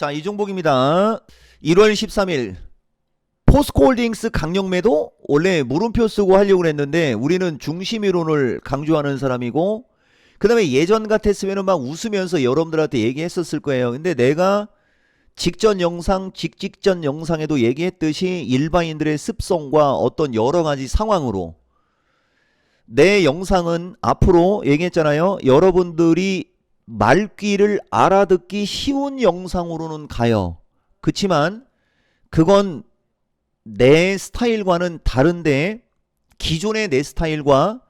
자, 이종복입니다. 1월 13일 포스코홀딩스 강력매도 원래 물음표 쓰고 하려고 했는데 우리는 중심이론을 강조하는 사람이고, 그 다음에 예전 같았으면 막 웃으면서 여러분들한테 얘기했었을 거예요. 근데 내가 직전 영상, 직전 영상에도 얘기했듯이 일반인들의 습성과 어떤 여러 가지 상황으로 내 영상은 앞으로 얘기했잖아요. 여러분들이 말귀를 알아듣기 쉬운 영상으로는 가요. 그치만 그건 내 스타일과는 다른데, 기존의 내 스타일과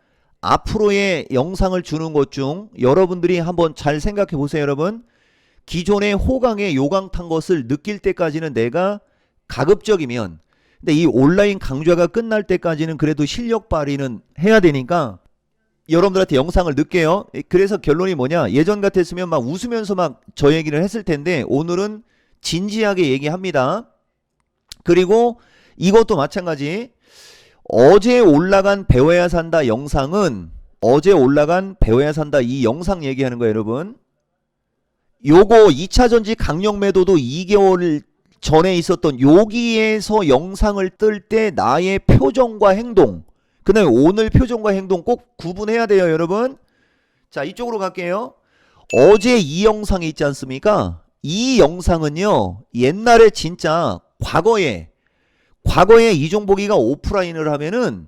앞으로의 영상을 주는 것 중 여러분들이 한번 잘 생각해 보세요. 여러분, 기존의 호강에 요강 탄 것을 느낄 때까지는 내가 가급적이면, 근데 이 온라인 강좌가 끝날 때까지는 그래도 실력 발휘는 해야 되니까 여러분들한테 영상을 넣을게요. 그래서 결론이 뭐냐, 예전 같았으면 막 웃으면서 막 저 얘기를 했을 텐데 오늘은 진지하게 얘기합니다. 그리고 이것도 마찬가지. 어제 올라간 배워야 산다 영상은, 어제 올라간 배워야 산다 이 영상 얘기하는 거예요. 여러분, 요거 2차전지 강력매도도 2개월 전에 있었던 여기에서 영상을 뜰 때 나의 표정과 행동, 그 다음에 오늘 표정과 행동 꼭 구분해야 돼요. 여러분, 자, 이쪽으로 갈게요. 어제 이 영상이 있지 않습니까? 이 영상은요, 옛날에 진짜 과거에 이종복이가 오프라인을 하면은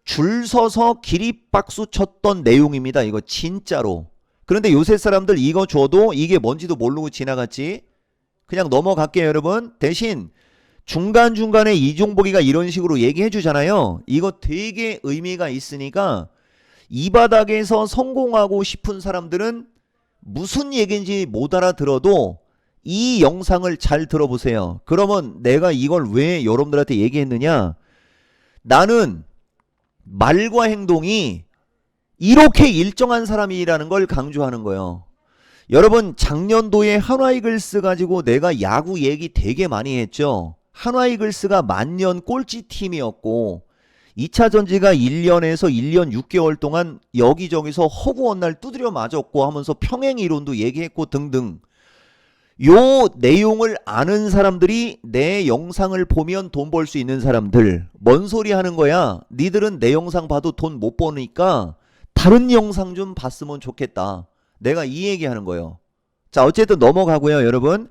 줄 서서 기립박수 쳤던 내용입니다. 이거 진짜로. 그런데 요새 사람들 이거 줘도 이게 뭔지도 모르고 지나갔지. 그냥 넘어갈게요. 여러분, 대신 중간중간에 이종복이가 이런 식으로 얘기해 주잖아요. 이거 되게 의미가 있으니까 이 바닥에서 성공하고 싶은 사람들은 무슨 얘기인지 못 알아들어도 이 영상을 잘 들어보세요. 그러면 내가 이걸 왜 여러분들한테 얘기했느냐, 나는 말과 행동이 이렇게 일정한 사람이라는 걸 강조하는 거예요. 여러분, 작년도에 한화이글스 가지고 내가 야구 얘기 되게 많이 했죠. 한화이글스가 만년 꼴찌 팀이었고 2차전지가 1년에서 1년 6개월 동안 여기저기서 허구한 날 두드려 맞았고 하면서 평행이론도 얘기했고 등등. 요 내용을 아는 사람들이 내 영상을 보면 돈 벌 수 있는 사람들. 뭔 소리 하는 거야? 니들은 내 영상 봐도 돈 못 버니까 다른 영상 좀 봤으면 좋겠다. 내가 이 얘기하는 거예요. 자, 어쨌든 넘어가고요. 여러분,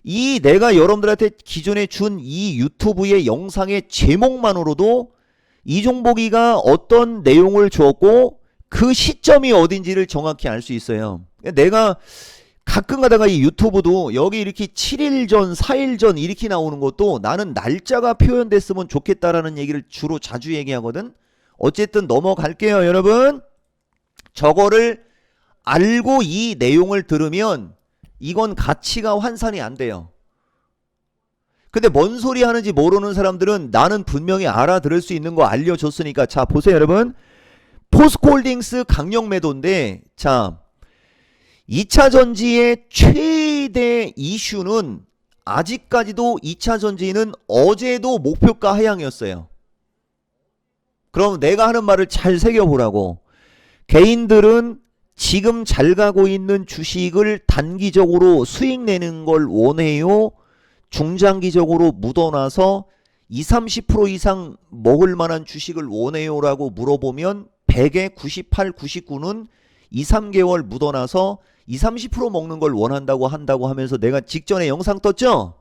이 내가 여러분들한테 기존에 준 이 유튜브의 영상의 제목만으로도 이종복이가 어떤 내용을 줬고 그 시점이 어딘지를 정확히 알 수 있어요. 내가 가끔 가다가 이 유튜브도 여기 이렇게 7일 전, 4일 전 이렇게 나오는 것도 나는 날짜가 표현됐으면 좋겠다라는 얘기를 주로 자주 얘기하거든. 어쨌든 넘어갈게요. 여러분, 저거를 알고 이 내용을 들으면 이건 가치가 환산이 안 돼요. 근데 뭔 소리 하는지 모르는 사람들은 나는 분명히 알아들을 수 있는 거 알려줬으니까. 자, 보세요. 여러분, 포스코홀딩스 강력매도인데, 자, 2차전지의 최대 이슈는 아직까지도 2차전지는 어제도 목표가 하향이었어요. 그럼 내가 하는 말을 잘 새겨보라고. 개인들은 지금 잘 가고 있는 주식을 단기적으로 수익 내는 걸 원해요? 중장기적으로 묻어놔서 20-30% 이상 먹을 만한 주식을 원해요? 라고 물어보면 100에 98, 99는 2-3개월 묻어놔서 20-30% 먹는 걸 원한다고 한다고 하면서 내가 직전에 영상 떴죠?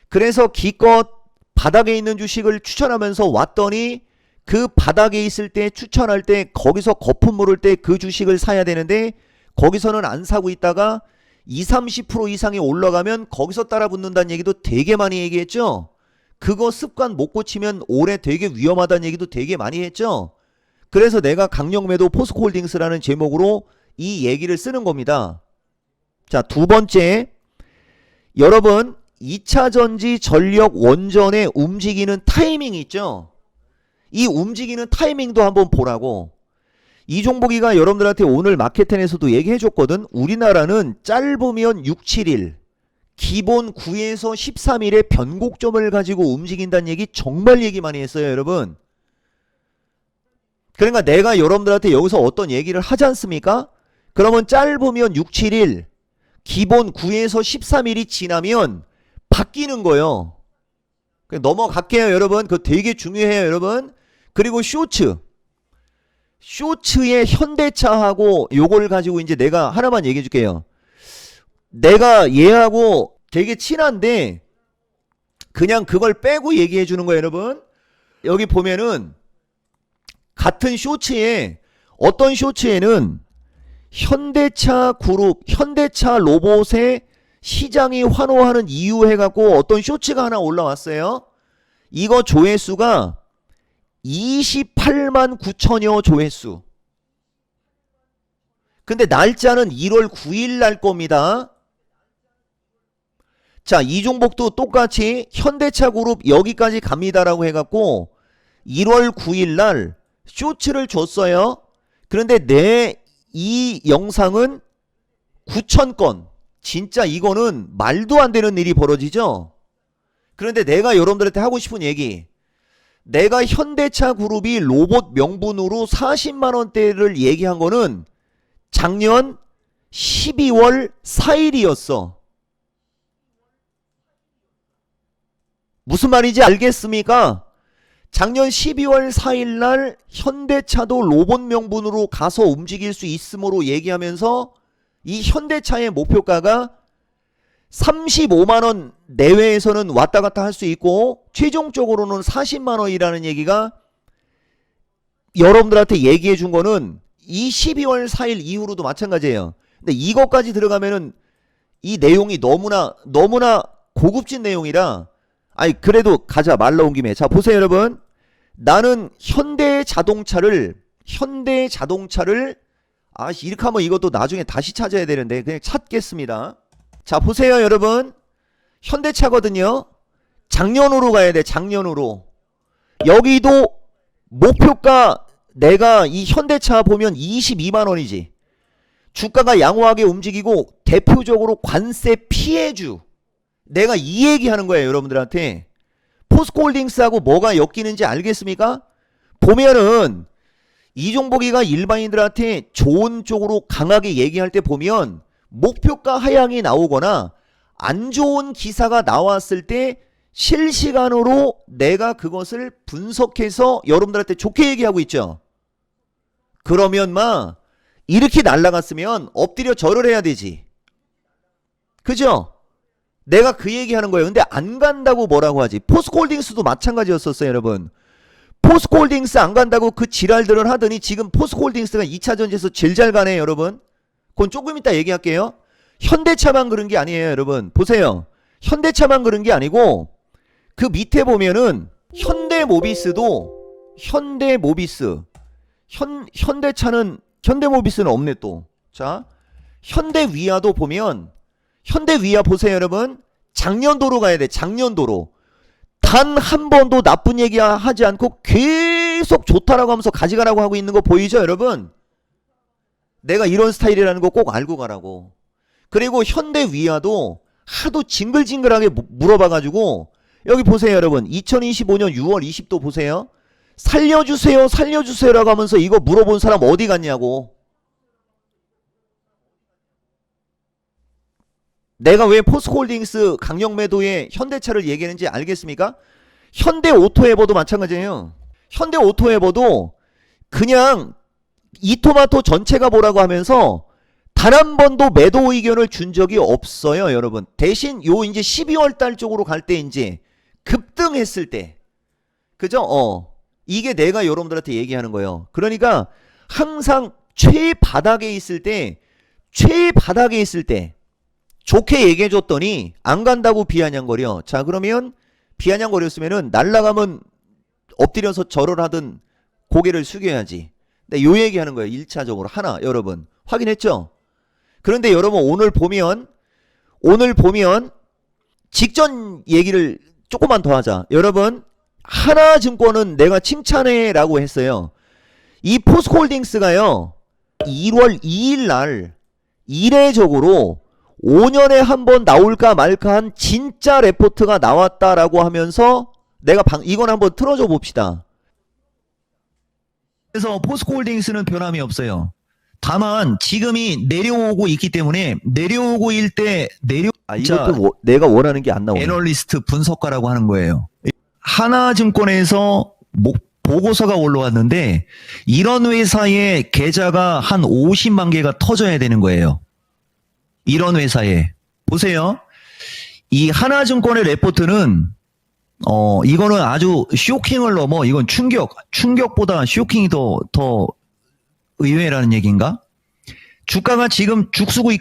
그래서 기껏 바닥에 있는 주식을 추천하면서 왔더니 그 바닥에 있을 때 추천할 때 거기서 거품 물을 때 그 주식을 사야 되는데 거기서는 안 사고 있다가 20-30% 이상이 올라가면 거기서 따라 붙는다는 얘기도 되게 많이 얘기했죠. 그거 습관 못 고치면 올해 되게 위험하다는 얘기도 되게 많이 했죠. 그래서 내가 강력매도 포스코홀딩스라는 제목으로 이 얘기를 쓰는 겁니다. 자, 두 번째, 여러분, 2차전지 전력 원전의 움직이는 타이밍이 있죠. 이 움직이는 타이밍도 한번 보라고. 이종복이가 여러분들한테 오늘 마켓텐에서도 얘기해줬거든. 우리나라는 짧으면 6-7일, 기본 9에서 13일의 변곡점을 가지고 움직인다는 얘기 정말 얘기 많이 했어요. 여러분, 그러니까 내가 여러분들한테 여기서 어떤 얘기를 하지 않습니까? 그러면 짧으면 6-7일, 기본 9에서 13일이 지나면 바뀌는 거예요. 넘어갈게요, 여러분. 그거 되게 중요해요, 여러분. 그리고 쇼츠의 현대차하고 요걸 가지고 이제 내가 하나만 얘기해 줄게요. 내가 얘하고 되게 친한데 그냥 그걸 빼고 얘기해 주는 거예요, 여러분. 여기 보면은 같은 쇼츠에 어떤 쇼츠에는 현대차 그룹, 현대차 로봇의 시장이 환호하는 이유 해갖고 어떤 쇼츠가 하나 올라왔어요. 이거 조회수가 28만 9천여 조회수. 근데 날짜는 1월 9일 날 겁니다. 자, 이종복도 똑같이 현대차 그룹 여기까지 갑니다라고 해갖고 1월 9일 날 쇼츠를 줬어요. 그런데 내 이 영상은 9,000건. 진짜 이거는 말도 안 되는 일이 벌어지죠. 그런데 내가 여러분들한테 하고 싶은 얘기, 내가 현대차 그룹이 로봇 명분으로 40만원대를 얘기한 거는 작년 12월 4일이었어. 무슨 말인지 알겠습니까? 작년 12월 4일 날 현대차도 로봇 명분으로 가서 움직일 수 있음으로 얘기하면서 이 현대차의 목표가가 35만원 내외에서는 왔다 갔다 할 수 있고 최종적으로는 40만원이라는 얘기가 여러분들한테 얘기해 준 거는 이 12월 4일 이후로도 마찬가지예요. 근데 이것까지 들어가면은 이 내용이 너무나 고급진 내용이라, 아니 그래도 가자, 말 나온 김에. 자, 보세요 여러분. 나는 현대자동차를 이렇게 하면 이것도 나중에 다시 찾아야 되는데 그냥 찾겠습니다. 자, 보세요 여러분. 현대차거든요. 작년으로 가야 돼. 작년으로. 여기도 목표가 내가 이 현대차 보면 22만원이지. 주가가 양호하게 움직이고 대표적으로 관세 피해주. 내가 이 얘기하는 거예요 여러분들한테. 포스코홀딩스하고 뭐가 엮이는지 알겠습니까? 보면은 이종복이가 일반인들한테 좋은 쪽으로 강하게 얘기할 때 보면 목표가 하향이 나오거나 안 좋은 기사가 나왔을 때 실시간으로 내가 그것을 분석해서 여러분들한테 좋게 얘기하고 있죠. 그러면 이렇게 날라갔으면 엎드려 절을 해야 되지. 그죠? 내가 그 얘기하는 거예요. 근데 안 간다고 뭐라고 하지? 포스코홀딩스도 마찬가지였었어요, 여러분. 포스코홀딩스 안 간다고 그 지랄들을 하더니 지금 포스코홀딩스가 2차전지에서 제일 잘 가네, 여러분. 그건 조금 이따 얘기할게요. 현대차만 그런 게 아니에요, 여러분. 보세요. 현대차만 그런 게 아니고 그 밑에 보면은 현대모비스는 없네 또. 자, 현대위아도 보면 현대위아 보세요 여러분. 작년도로 가야 돼. 작년도로. 단 한 번도 나쁜 얘기 하지 않고 계속 좋다라고 하면서 가져가라고 하고 있는 거 보이죠 여러분? 내가 이런 스타일이라는 거 꼭 알고 가라고. 그리고 현대위아도 하도 징글징글하게 물어봐가지고 여기 보세요 여러분. 2025년 6월 20도 보세요. 살려주세요 살려주세요라고 하면서 이거 물어본 사람 어디 갔냐고. 내가 왜 포스코홀딩스 강력매도에 현대차를 얘기했는지 알겠습니까? 현대오토에버도 마찬가지예요. 현대오토에버도 그냥 이토마토 전체가 뭐라고 하면서 단 한 번도 매도 의견을 준 적이 없어요 여러분. 대신 요 이제 12월 달 쪽으로 갈 때 이제 급등했을 때, 그죠? 이게 내가 여러분들한테 얘기하는 거예요. 그러니까 항상 최바닥에 있을 때 좋게 얘기해줬더니 안 간다고 비아냥거려. 자, 그러면 비아냥거렸으면은 날라가면 엎드려서 절을 하든 고개를 숙여야지. 근데 요 얘기하는 거예요. 1차적으로 하나 여러분 확인했죠? 그런데 여러분 오늘 보면 직전 얘기를 조금만 더 하자. 여러분 하나증권은 내가 칭찬해라고 했어요. 이 포스코홀딩스가요 1월 2일 날 이례적으로 5년에 한 번 나올까 말까 한 진짜 레포트가 나왔다라고 하면서 내가 이건 한번 틀어줘 봅시다. 그래서 포스코홀딩스는 변함이 없어요. 다만 지금이 내려오고 있기 때문에 내려오고 일 때 이것도 내가 원하는 게 안 나오네. 애널리스트 분석가라고 하는 거예요. 하나증권에서 보고서가 올라왔는데 이런 회사의 계좌가 한 50만 개가 터져야 되는 거예요. 이런 회사에. 보세요. 이 하나증권의 레포트는 이거는 아주 쇼킹을 넘어 이건 충격보다 쇼킹이 더 의외라는 얘기인가? 주가가 지금 죽쓰고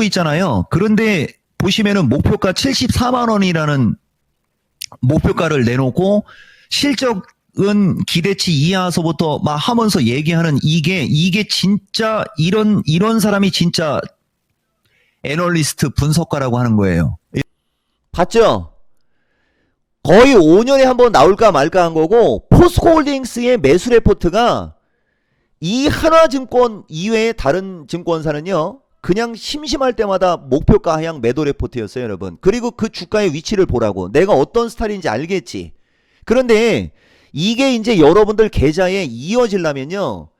있잖아요. 그런데 보시면은 목표가 74만 원이라는 목표가를 내놓고 실적은 기대치 이하서부터 막 하면서 얘기하는 이게 진짜 이런 사람이 진짜 애널리스트 분석가라고 하는 거예요. 봤죠? 거의 5년에 한번 나올까 말까 한 거고, 포스코홀딩스의 매수 레포트가 이 하나증권 이외의 다른 증권사는요, 그냥 심심할 때마다 목표가 하향 매도 레포트였어요, 여러분. 그리고 그 주가의 위치를 보라고. 내가 어떤 스타일인지 알겠지. 그런데 이게 이제 여러분들 계좌에 이어지려면요,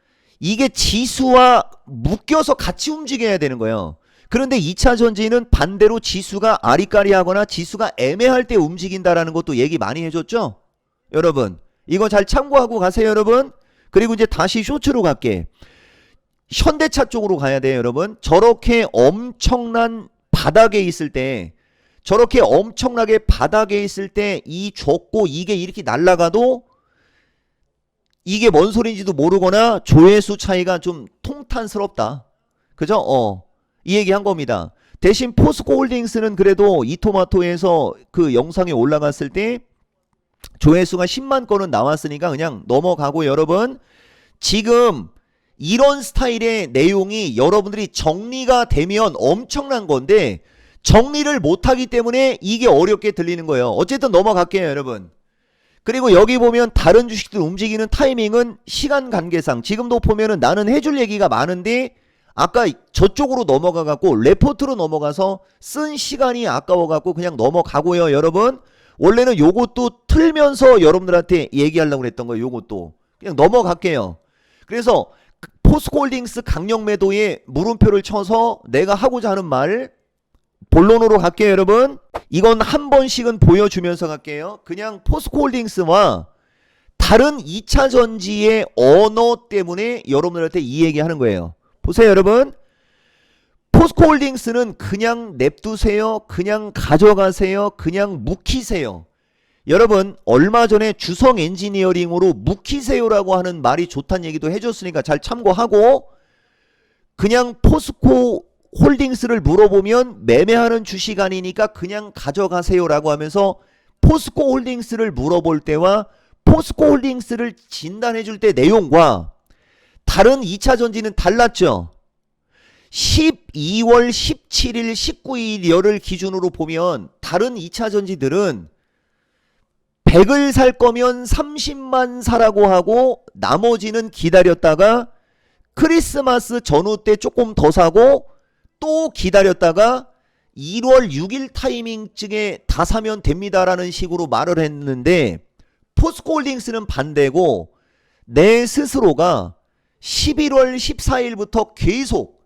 이게 지수와 묶여서 같이 움직여야 되는 거예요. 그런데 2차 전지는 반대로 지수가 아리까리하거나 지수가 애매할 때 움직인다라는 것도 얘기 많이 해줬죠? 여러분, 이거 잘 참고하고 가세요, 여러분. 그리고 이제 다시 쇼츠로 갈게. 현대차 쪽으로 가야 돼요, 여러분. 저렇게 엄청난 바닥에 있을 때, 저렇게 엄청나게 바닥에 있을 때 이 줬고 이게 이렇게 날아가도 이게 뭔 소리인지도 모르거나 조회수 차이가 좀 통탄스럽다. 그죠? 이 얘기 한 겁니다. 대신 포스코홀딩스는 그래도 이토마토에서 그 영상에 올라갔을 때 조회수가 10만 건은 나왔으니까 그냥 넘어가고, 여러분 지금 이런 스타일의 내용이 여러분들이 정리가 되면 엄청난 건데 정리를 못하기 때문에 이게 어렵게 들리는 거예요. 어쨌든 넘어갈게요, 여러분. 그리고 여기 보면 다른 주식들 움직이는 타이밍은 시간 관계상 지금도 보면은 나는 해줄 얘기가 많은데 아까 저쪽으로 넘어가 갖고 레포트로 넘어가서 쓴 시간이 아까워 갖고 그냥 넘어가고요, 여러분. 원래는 요것도 틀면서 여러분들한테 얘기하려고 했던 거예요. 요것도 그냥 넘어갈게요. 그래서 포스코홀딩스 강력 매도에 물음표를 쳐서 내가 하고자 하는 말 본론으로 갈게요, 여러분. 이건 한 번씩은 보여주면서 갈게요. 그냥 포스코홀딩스와 다른 2차 전지의 언어 때문에 여러분들한테 이 얘기하는 거예요. 보세요, 여러분. 포스코홀딩스는 그냥 냅두세요, 그냥 가져가세요, 그냥 묵히세요. 여러분, 얼마 전에 주성 엔지니어링으로 묵히세요라고 하는 말이 좋다는 얘기도 해줬으니까 잘 참고하고, 그냥 포스코홀딩스를 물어보면 매매하는 주식 아니니까 그냥 가져가세요라고 하면서 포스코홀딩스를 물어볼 때와 포스코홀딩스를 진단해 줄 때 내용과 다른 2차 전지는 달랐죠. 12월 17일, 19일여를 기준으로 보면 다른 2차 전지들은 100을 살 거면 30만 사라고 하고 나머지는 기다렸다가 크리스마스 전후 때 조금 더 사고 또 기다렸다가 1월 6일 타이밍쯤에 다 사면 됩니다라는 식으로 말을 했는데, 포스코홀딩스는 반대고 내 스스로가 11월 14일부터 계속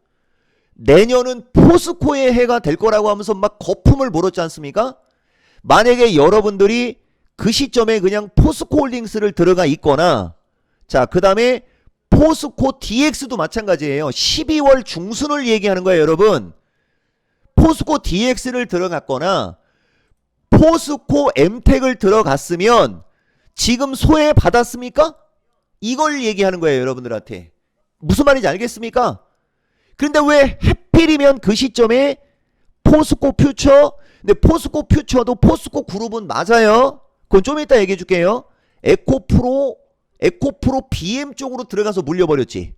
내년은 포스코의 해가 될 거라고 하면서 막 거품을 물었지 않습니까? 만약에 여러분들이 그 시점에 그냥 포스코홀딩스를 들어가 있거나, 자, 그 다음에 포스코 DX도 마찬가지예요. 12월 중순을 얘기하는 거예요, 여러분. 포스코 DX를 들어갔거나 포스코 엠텍을 들어갔으면 지금 소외 받았습니까? 이걸 얘기하는 거예요, 여러분들한테. 무슨 말인지 알겠습니까? 그런데 왜 해필이면 그 시점에 포스코 퓨처, 근데 포스코 퓨처도 포스코 그룹은 맞아요. 그건 좀 이따 얘기해 줄게요. 에코프로 BM 쪽으로 들어가서 물려버렸지.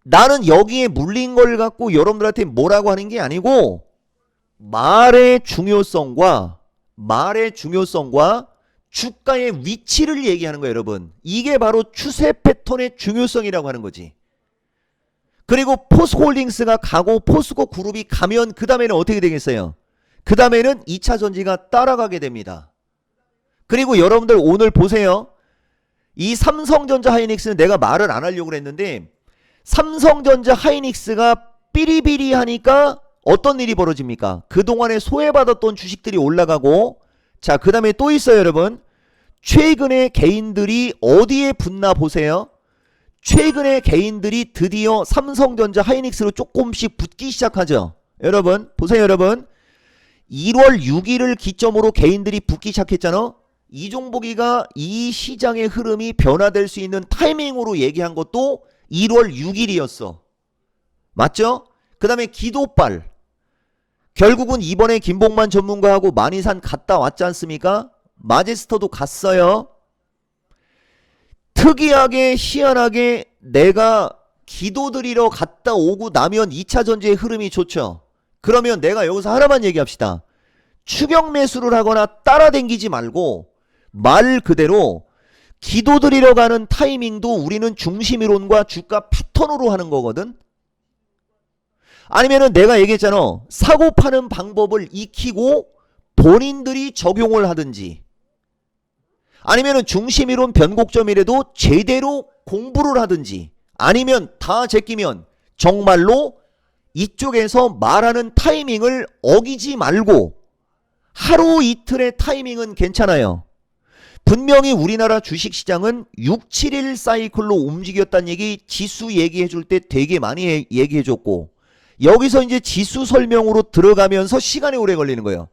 나는 여기에 물린 걸 갖고 여러분들한테 뭐라고 하는 게 아니고 말의 중요성과 주가의 위치를 얘기하는 거예요, 여러분. 이게 바로 추세 패턴의 중요성이라고 하는 거지. 그리고 포스코홀딩스가 가고 포스코 그룹이 가면 그 다음에는 어떻게 되겠어요? 그 다음에는 2차 전지가 따라가게 됩니다. 그리고 여러분들 오늘 보세요. 이 삼성전자 하이닉스는 내가 말을 안 하려고 했는데 삼성전자 하이닉스가 삐리비리하니까 어떤 일이 벌어집니까? 그동안에 소외받았던 주식들이 올라가고, 자, 그 다음에 또 있어요, 여러분. 최근에 개인들이 어디에 붙나 보세요. 최근에 개인들이 드디어 삼성전자 하이닉스로 조금씩 붙기 시작하죠. 여러분, 보세요, 여러분. 1월 6일을 기점으로 개인들이 붙기 시작했잖아. 이종복이가 이 시장의 흐름이 변화될 수 있는 타이밍으로 얘기한 것도 1월 6일이었어. 맞죠? 그 다음에 기도빨. 결국은 이번에 김봉만 전문가하고 만이산 갔다 왔지 않습니까? 마제스터도 갔어요. 특이하게 희한하게 내가 기도드리러 갔다 오고 나면 2차 전지의 흐름이 좋죠. 그러면 내가 여기서 하나만 얘기합시다. 추격 매수를 하거나 따라댕기지 말고 말 그대로 기도드리러 가는 타이밍도 우리는 중심이론과 주가 패턴으로 하는 거거든. 아니면은 내가 얘기했잖아. 사고 파는 방법을 익히고 본인들이 적용을 하든지, 아니면은 중심이론 변곡점이라도 제대로 공부를 하든지, 아니면 다 제끼면 정말로 이쪽에서 말하는 타이밍을 어기지 말고 하루 이틀의 타이밍은 괜찮아요. 분명히 우리나라 주식시장은 6, 7일 사이클로 움직였다는 얘기 지수 얘기해 줄 때 되게 많이 얘기해 줬고, 여기서 이제 지수 설명으로 들어가면서 시간이 오래 걸리는 거예요.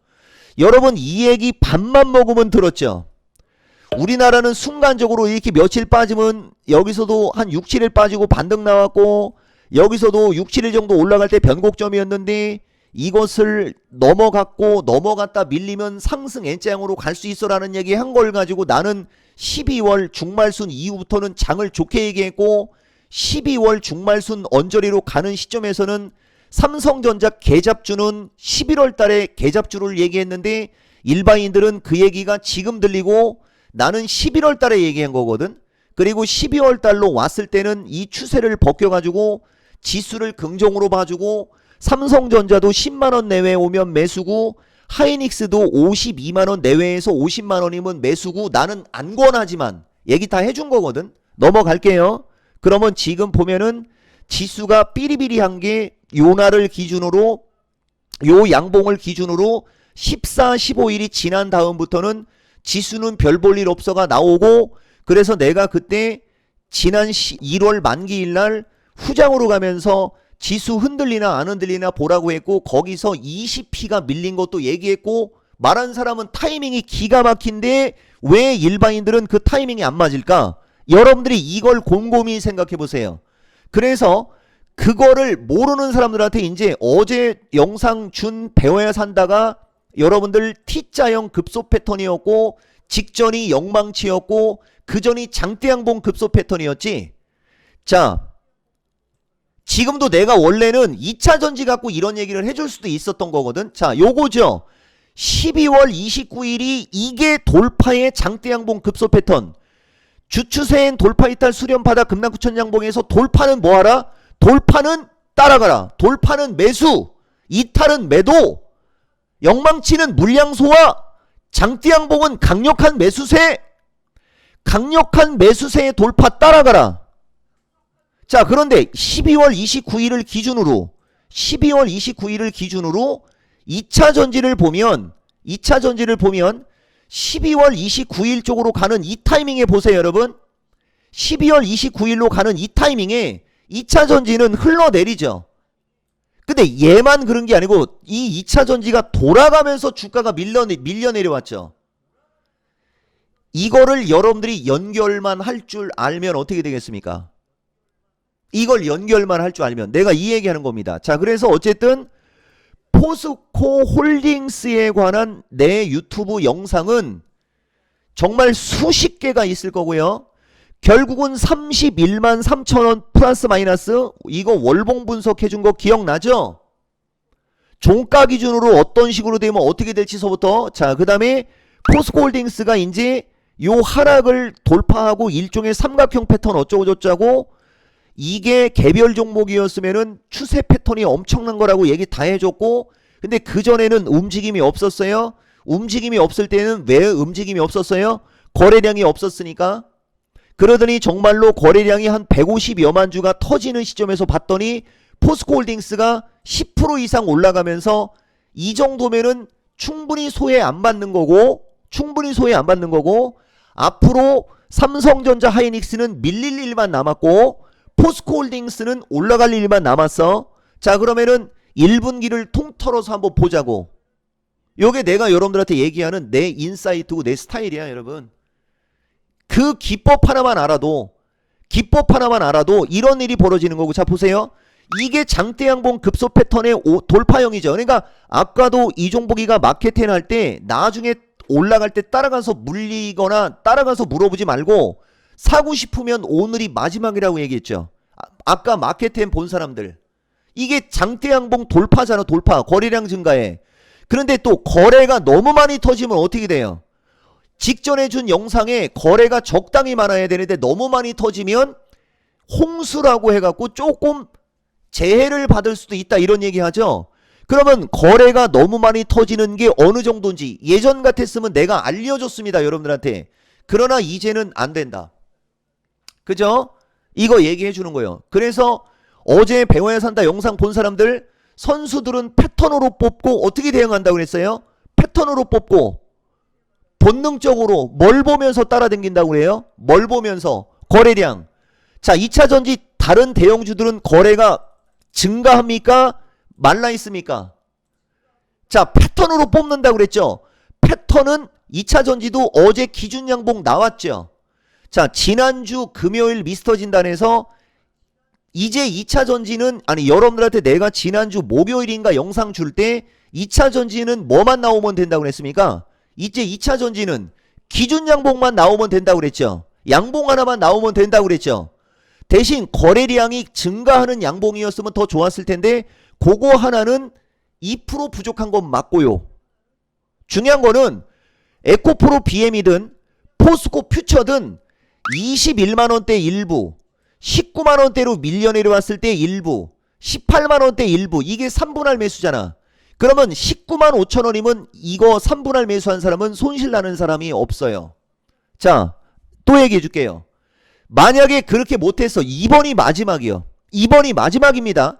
여러분 이 얘기 밥만 먹으면 들었죠. 우리나라는 순간적으로 이렇게 며칠 빠지면 여기서도 한 6, 7일 빠지고 반등 나왔고, 여기서도 6, 7일 정도 올라갈 때 변곡점이었는데 이것을 넘어갔다 밀리면 상승 N자형으로 갈 수 있어라는 얘기 한 걸 가지고 나는 12월 중말순 이후부터는 장을 좋게 얘기했고, 12월 중말순 언저리로 가는 시점에서는 삼성전자 개잡주는 11월 달에 개잡주를 얘기했는데 일반인들은 그 얘기가 지금 들리고 나는 11월 달에 얘기한 거거든. 그리고 12월 달로 왔을 때는 이 추세를 벗겨가지고 지수를 긍정으로 봐주고 삼성전자도 10만원 내외 오면 매수고 하이닉스도 52만원 내외에서 50만원이면 매수고 나는 안 권하지만 얘기 다 해준 거거든. 넘어갈게요. 그러면 지금 보면은 지수가 삐리비리한 게 요 날을 기준으로, 요 양봉을 기준으로 14, 15일이 지난 다음부터는 지수는 별 볼 일 없어가 나오고, 그래서 내가 그때 지난 1월 만기일 날 후장으로 가면서 지수 흔들리나 안 흔들리나 보라고 했고, 거기서 20P가 밀린 것도 얘기했고, 말한 사람은 타이밍이 기가 막힌데 왜 일반인들은 그 타이밍이 안 맞을까? 여러분들이 이걸 곰곰이 생각해 보세요. 그래서 그거를 모르는 사람들한테 이제 어제 영상 준 배워야 산다가 여러분들 T자형 급소 패턴이었고, 직전이 영망치였고, 그 전이 장대양봉 급소 패턴이었지. 자, 지금도 내가 원래는 2차 전지 갖고 이런 얘기를 해줄 수도 있었던 거거든. 자, 요거죠. 12월 29일이 이게 돌파의 장대양봉 급소 패턴. 주추세엔 돌파 이탈 수렴 바다 급락구천 양봉에서 돌파는 뭐하라? 돌파는 따라가라. 돌파는 매수, 이탈은 매도, 영망치는 물량 소화, 장대양봉은 강력한 매수세, 강력한 매수세의 돌파 따라가라. 자, 그런데 12월 29일을 기준으로 2차 전지를 보면 12월 29일 쪽으로 가는 이 타이밍에 보세요, 여러분. 12월 29일로 가는 이 타이밍에 2차 전지는 흘러내리죠. 근데 얘만 그런 게 아니고 이 2차 전지가 돌아가면서 주가가 밀려 내려왔죠. 이거를 여러분들이 연결만 할 줄 알면 어떻게 되겠습니까? 이걸 연결만 할 줄 알면 내가 이 얘기하는 겁니다. 자, 그래서 어쨌든 포스코 홀딩스에 관한 내 유튜브 영상은 정말 수십 개가 있을 거고요. 결국은 31만 3천원 플러스 마이너스, 이거 월봉 분석해준 거 기억나죠? 종가 기준으로 어떤 식으로 되면 어떻게 될지서부터. 자, 그 다음에 포스코 홀딩스가 이제 요 하락을 돌파하고 일종의 삼각형 패턴 어쩌고저쩌고, 이게 개별 종목이었으면은 추세 패턴이 엄청난 거라고 얘기 다 해줬고, 근데 그전에는 움직임이 없었어요. 움직임이 없을 때는 왜 움직임이 없었어요? 거래량이 없었으니까. 그러더니 정말로 거래량이 한 150여만 주가 터지는 시점에서 봤더니 포스코홀딩스가 10% 이상 올라가면서 이 정도면은 충분히 소외 안 받는 거고 앞으로 삼성전자 하이닉스는 밀릴 일만 남았고 포스코홀딩스는 올라갈 일만 남았어. 자, 그러면은 1분기를 통틀어서 한번 보자고. 요게 내가 여러분들한테 얘기하는 내 인사이트고 내 스타일이야, 여러분. 그 기법 하나만 알아도 이런 일이 벌어지는 거고. 자, 보세요. 이게 장대양봉 급소 패턴의 돌파형이죠. 그러니까 아까도 이종복이가 마켓텐 할 때 나중에 올라갈 때 따라가서 물리거나 따라가서 물어보지 말고 사고 싶으면 오늘이 마지막이라고 얘기했죠. 아까 마켓텐 본 사람들. 이게 장대양봉 돌파잖아. 돌파. 거래량 증가에. 그런데 또 거래가 너무 많이 터지면 어떻게 돼요? 직전에 준 영상에 거래가 적당히 많아야 되는데 너무 많이 터지면 홍수라고 해갖고 조금 재해를 받을 수도 있다, 이런 얘기 하죠. 그러면 거래가 너무 많이 터지는 게 어느 정도인지 예전 같았으면 내가 알려줬습니다, 여러분들한테. 그러나 이제는 안 된다. 그죠? 이거 얘기해 주는 거예요. 그래서 어제 배워야 산다 영상 본 사람들, 선수들은 패턴으로 뽑고 어떻게 대응한다고 그랬어요? 패턴으로 뽑고 본능적으로 뭘 보면서 따라다닌다고 그래요? 뭘 보면서? 거래량. 자, 2차전지 다른 대형주들은 거래가 증가합니까? 말라 있습니까? 자, 패턴으로 뽑는다고 그랬죠. 패턴은 2차전지도 어제 기준 양봉 나왔죠. 자, 지난주 금요일 미스터 진단에서 이제 2차전지는, 아니 여러분들한테 내가 지난주 목요일인가 영상 줄 때 2차전지는 뭐만 나오면 된다고 그랬습니까? 이제 2차전지는 기준 양봉만 나오면 된다고 그랬죠. 양봉 하나만 나오면 된다고 그랬죠. 대신 거래량이 증가하는 양봉이었으면 더 좋았을 텐데 그거 하나는 2% 부족한 건 맞고요. 중요한 거는 에코프로 BM이든 포스코 퓨처든 21만원대 일부, 19만원대로 밀려 내려왔을 때 일부, 18만원대 일부, 이게 3분할 매수잖아. 그러면 19만 5천원이면 이거 3분할 매수한 사람은 손실 나는 사람이 없어요. 자, 또 얘기해 줄게요. 만약에 그렇게 못해서 이번이 마지막이요. 이번이 마지막입니다.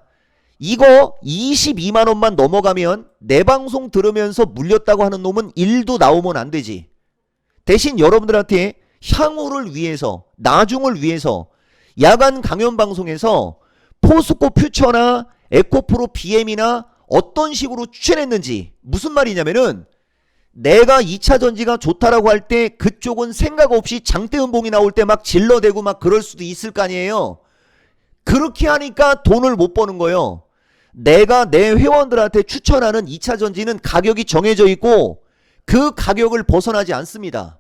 이거 22만원만 넘어가면 내 방송 들으면서 물렸다고 하는 놈은 1도 나오면 안 되지. 대신 여러분들한테 향후를 위해서, 나중을 위해서 야간 강연 방송에서 포스코 퓨처나 에코프로 BM이나 어떤 식으로 추천했는지, 무슨 말이냐면은 내가 2차전지가 좋다라고 할 때 그쪽은 생각 없이 장대음봉이 나올 때 막 질러대고 막 그럴 수도 있을 거 아니에요. 그렇게 하니까 돈을 못 버는 거예요. 내가 내 회원들한테 추천하는 2차전지는 가격이 정해져 있고 그 가격을 벗어나지 않습니다.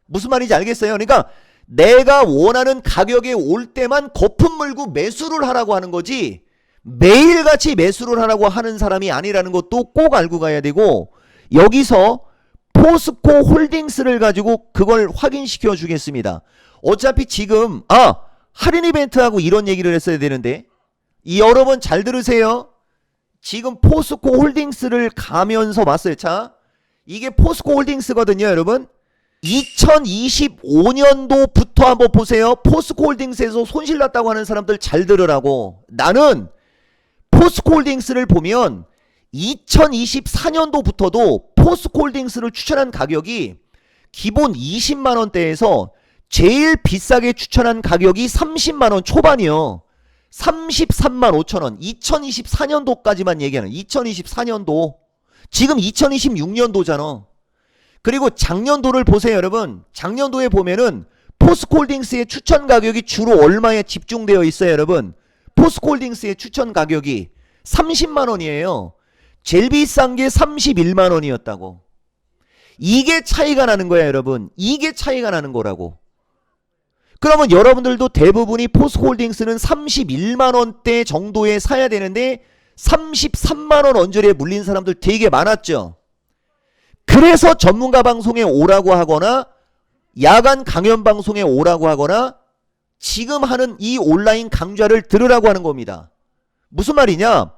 무슨 말인지 알겠어요? 그러니까 내가 원하는 가격에 올 때만 거품 물고 매수를 하라고 하는 거지, 매일같이 매수를 하라고 하는 사람이 아니라는 것도 꼭 알고 가야 되고, 여기서 포스코 홀딩스를 가지고 그걸 확인시켜 주겠습니다. 어차피 지금 할인 이벤트하고 이런 얘기를 했어야 되는데, 여러분 잘 들으세요. 지금 포스코 홀딩스를 가면서 봤어요. 자, 이게 포스코 홀딩스거든요, 여러분. 2025년도부터 한번 보세요. 포스코 홀딩스에서 손실 났다고 하는 사람들 잘 들으라고. 나는 포스코 홀딩스를 보면 2024년도부터도 포스코 홀딩스를 추천한 가격이 기본 20만원대에서 제일 비싸게 추천한 가격이 30만원 초반이요. 33만 5천원. 2024년도까지만 얘기하는, 2024년도. 지금 2026년도잖아. 그리고 작년도를 보세요, 여러분. 작년도에 보면은 포스코 홀딩스의 추천 가격이 주로 얼마에 집중되어 있어요, 여러분. 포스코 홀딩스의 추천 가격이 30만원이에요. 제일 비싼 게 31만원이었다고. 이게 차이가 나는 거야, 여러분. 이게 차이가 나는 거라고. 그러면 여러분들도 대부분이 포스코 홀딩스는 31만원대 정도에 사야 되는데 33만원 언저리에 물린 사람들 되게 많았죠. 그래서 전문가 방송에 오라고 하거나 야간 강연 방송에 오라고 하거나 지금 하는 이 온라인 강좌를 들으라고 하는 겁니다. 무슨 말이냐?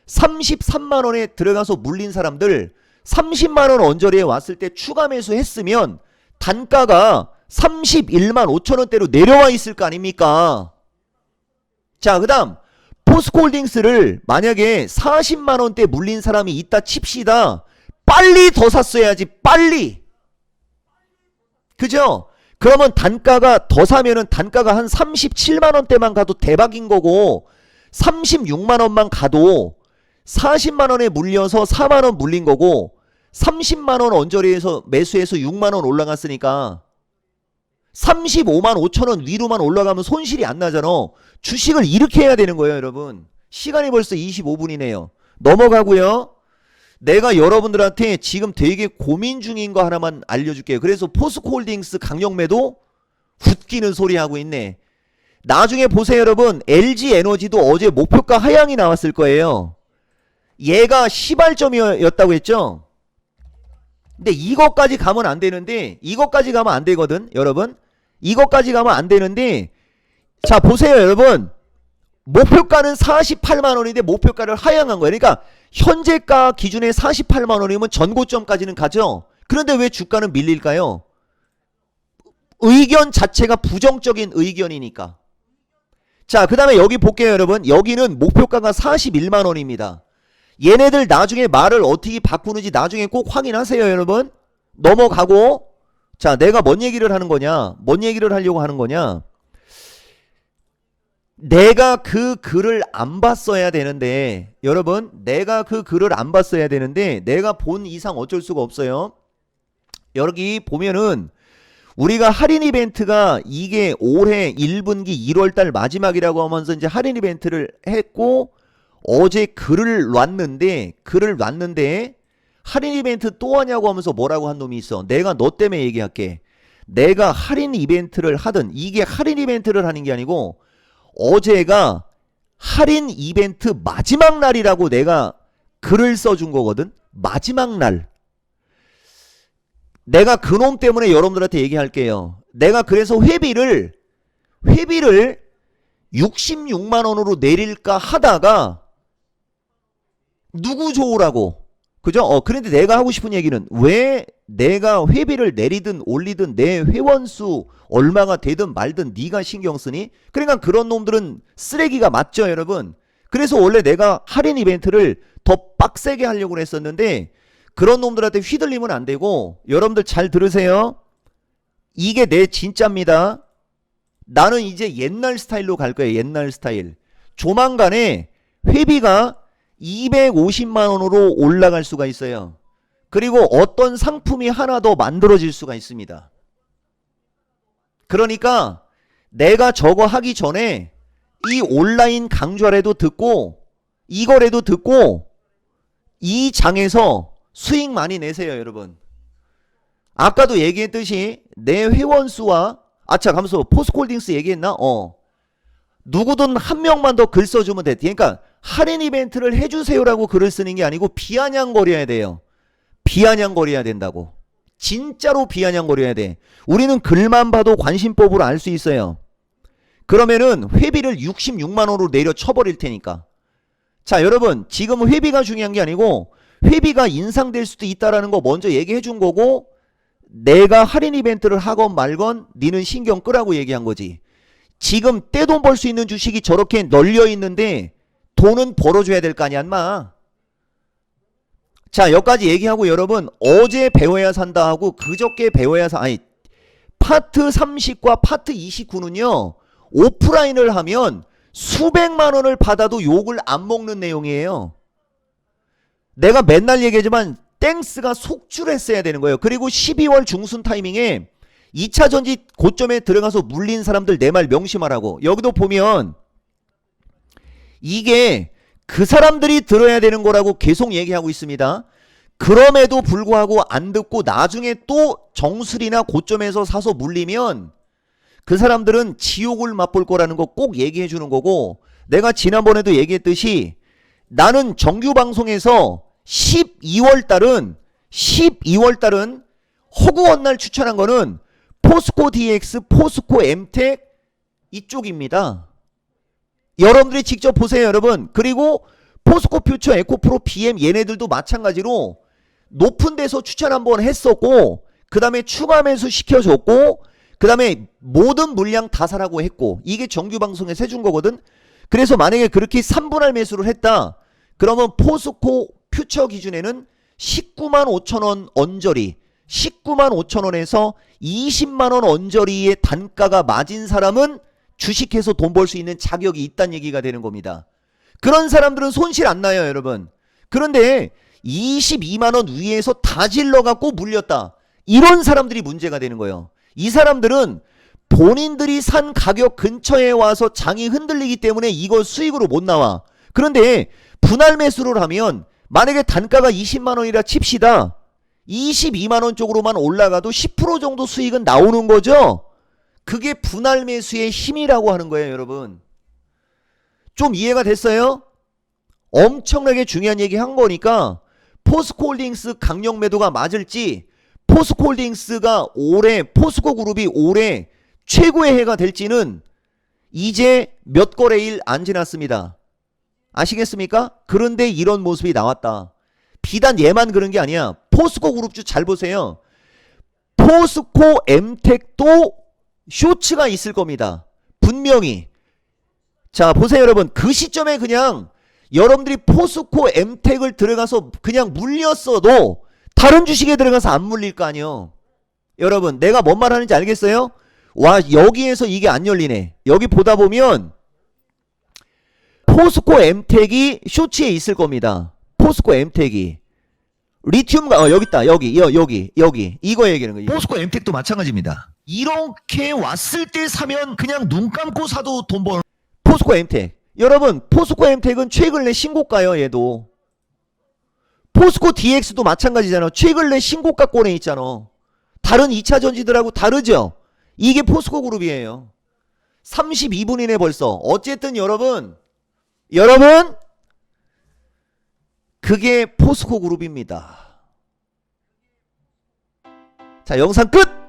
33만원에 들어가서 물린 사람들 30만원 언저리에 왔을 때 추가 매수했으면 단가가 31만 5천원대로 내려와 있을 거 아닙니까? 자, 그 다음 포스코홀딩스를 만약에 40만원대 물린 사람이 있다 칩시다. 빨리 더 샀어야지, 빨리. 그죠? 그러면 단가가 더 사면은 단가가 한 37만원대만 가도 대박인 거고 36만원만 가도 40만원에 물려서 4만원 물린 거고 30만원 언저리에서 매수해서 6만원 올라갔으니까 35만 5천원 위로만 올라가면 손실이 안 나잖아. 주식을 이렇게 해야 되는 거예요, 여러분. 시간이 벌써 25분이네요. 넘어가고요. 내가 여러분들한테 지금 되게 고민 중인 거 하나만 알려줄게요. 그래서 포스코홀딩스 강력매도 웃기는 소리 하고 있네. 나중에 보세요, 여러분. LG에너지도 어제 목표가 하향이 나왔을 거예요. 얘가 시발점이었다고 했죠. 근데 이것까지 가면 안 되는데, 이것까지 가면 안 되거든, 여러분. 이것까지 가면 안 되는데, 자 보세요, 여러분. 목표가는 48만원인데 목표가를 하향한 거예요. 그러니까 현재가 기준에 48만원이면 전고점까지는 가죠. 그런데 왜 주가는 밀릴까요? 의견 자체가 부정적인 의견이니까. 자, 그 다음에 여기 볼게요, 여러분. 여기는 목표가가 41만원입니다. 얘네들 나중에 말을 어떻게 바꾸는지 나중에 꼭 확인하세요, 여러분. 넘어가고. 자, 내가 뭔 얘기를 하는 거냐? 뭔 얘기를 하려고 하는 거냐? 내가 그 글을 안 봤어야 되는데, 여러분, 내가 그 글을 안 봤어야 되는데 내가 본 이상 어쩔 수가 없어요. 여기 보면은 우리가 할인 이벤트가 이게 올해 1분기 1월달 마지막이라고 하면서 이제 할인 이벤트를 했고, 어제 글을 놨는데 할인 이벤트 또 하냐고 하면서 뭐라고 한 놈이 있어. 내가 너 때문에 얘기할게. 내가 할인 이벤트를 하든, 이게 할인 이벤트를 하는 게 아니고 어제가 할인 이벤트 마지막 날이라고 내가 글을 써준 거거든. 마지막 날. 내가 그놈 때문에 여러분들한테 얘기할게요. 내가 그래서 회비를 66만원으로 내릴까 하다가 누구 좋으라고, 그죠? 그런데 내가 하고 싶은 얘기는, 왜 내가 회비를 내리든 올리든 내 회원수 얼마가 되든 말든 네가 신경 쓰니? 그러니까 그런 놈들은 쓰레기가 맞죠, 여러분? 그래서 원래 내가 할인 이벤트를 더 빡세게 하려고 했었는데 그런 놈들한테 휘둘리면 안 되고, 여러분들 잘 들으세요. 이게 내 진짜입니다. 나는 이제 옛날 스타일로 갈 거예요. 옛날 스타일. 조만간에 회비가 250만원으로 올라갈 수가 있어요. 그리고 어떤 상품이 하나 더 만들어질 수가 있습니다. 그러니까 내가 저거 하기 전에 이 온라인 강좌라도 듣고 이거라도 듣고 이 장에서 수익 많이 내세요, 여러분. 아까도 얘기했듯이 내 회원수와, 아차 가면서 포스코홀딩스 얘기했나? 누구든 한 명만 더 글 써주면 돼. 그러니까 할인 이벤트를 해주세요라고 글을 쓰는 게 아니고 비아냥거려야 돼요. 비아냥거려야 된다고. 진짜로 비아냥거려야 돼. 우리는 글만 봐도 관심법으로 알 수 있어요. 그러면은 회비를 66만원으로 내려 쳐버릴 테니까. 자, 여러분, 지금 회비가 중요한 게 아니고 회비가 인상될 수도 있다라는 거 먼저 얘기해 준 거고, 내가 할인 이벤트를 하건 말건 니는 신경 끄라고 얘기한 거지. 지금 떼돈 벌 수 있는 주식이 저렇게 널려 있는데 돈은 벌어줘야 될 거 아니야, 인마. 자, 여기까지 얘기하고, 여러분, 어제 배워야 산다 하고 그저께 배워야 파트 30과 파트 29는요 오프라인을 하면 수백만 원을 받아도 욕을 안 먹는 내용이에요. 내가 맨날 얘기하지만 땡스가 속출했어야 되는 거예요. 그리고 12월 중순 타이밍에 2차 전지 고점에 들어가서 물린 사람들 내 말 명심하라고. 여기도 보면 이게 그 사람들이 들어야 되는 거라고 계속 얘기하고 있습니다. 그럼에도 불구하고 안 듣고 나중에 또 정수리나 고점에서 사서 물리면 그 사람들은 지옥을 맛볼 거라는 거 꼭 얘기해 주는 거고, 내가 지난번에도 얘기했듯이 나는 정규 방송에서 12월 달은 허구한 날 추천한 거는 포스코 DX, 포스코 엠텍 이쪽입니다. 여러분들이 직접 보세요, 여러분. 그리고 포스코 퓨처, 에코프로, BM 얘네들도 마찬가지로 높은 데서 추천 한번 했었고, 그 다음에 추가 매수 시켜줬고, 그 그 다음에 모든 물량 다 사라고 했고, 이게 정규방송에서 해준 거거든. 그래서 만약에 그렇게 3분할 매수를 했다, 그러면 포스코 퓨처 기준에는 19만 5천원 언저리, 19만 5천원에서 20만원 언저리의 단가가 맞은 사람은 주식해서 돈 벌 수 있는 자격이 있다는 얘기가 되는 겁니다. 그런 사람들은 손실 안 나요, 여러분. 그런데 22만원 위에서 다 질러갖고 물렸다, 이런 사람들이 문제가 되는 거예요. 이 사람들은 본인들이 산 가격 근처에 와서 장이 흔들리기 때문에 이거 수익으로 못 나와. 그런데 분할 매수를 하면 만약에 단가가 20만원이라 칩시다. 22만원 쪽으로만 올라가도 10% 정도 수익은 나오는 거죠. 그게 분할 매수의 힘이라고 하는 거예요, 여러분. 좀 이해가 됐어요? 엄청나게 중요한 얘기 한 거니까 포스코홀딩스 강력 매도가 맞을지, 포스코홀딩스가 올해, 포스코그룹이 올해 최고의 해가 될지는 이제 몇 거래일 안 지났습니다. 아시겠습니까? 그런데 이런 모습이 나왔다. 비단 얘만 그런 게 아니야. 포스코그룹주 잘 보세요. 포스코 엠텍도 쇼츠가 있을 겁니다. 분명히. 자, 보세요, 여러분. 그 시점에 그냥 여러분들이 포스코 엠텍을 들어가서 그냥 물렸어도 다른 주식에 들어가서 안 물릴 거 아니에요. 여러분, 내가 뭔 말 하는지 알겠어요? 와, 여기에서 이게 안 열리네. 여기 보다 보면 포스코 엠텍이 쇼츠에 있을 겁니다. 포스코 엠텍이 리튬가 여기 있다. 여기 이거 얘기하는 거예요. 포스코 엠텍도 마찬가지입니다. 이렇게 왔을 때 사면 그냥 눈 감고 사도 돈 버는. 포스코 엠텍, 여러분, 포스코 엠텍은 최근에 신고가요. 얘도 포스코 DX도 마찬가지잖아. 최근에 신고가 꼴에 있잖아. 다른 2차 전지들하고 다르죠. 이게 포스코 그룹이에요. 32분이네 벌써. 어쨌든 여러분 그게 포스코 그룹입니다. 자, 영상 끝!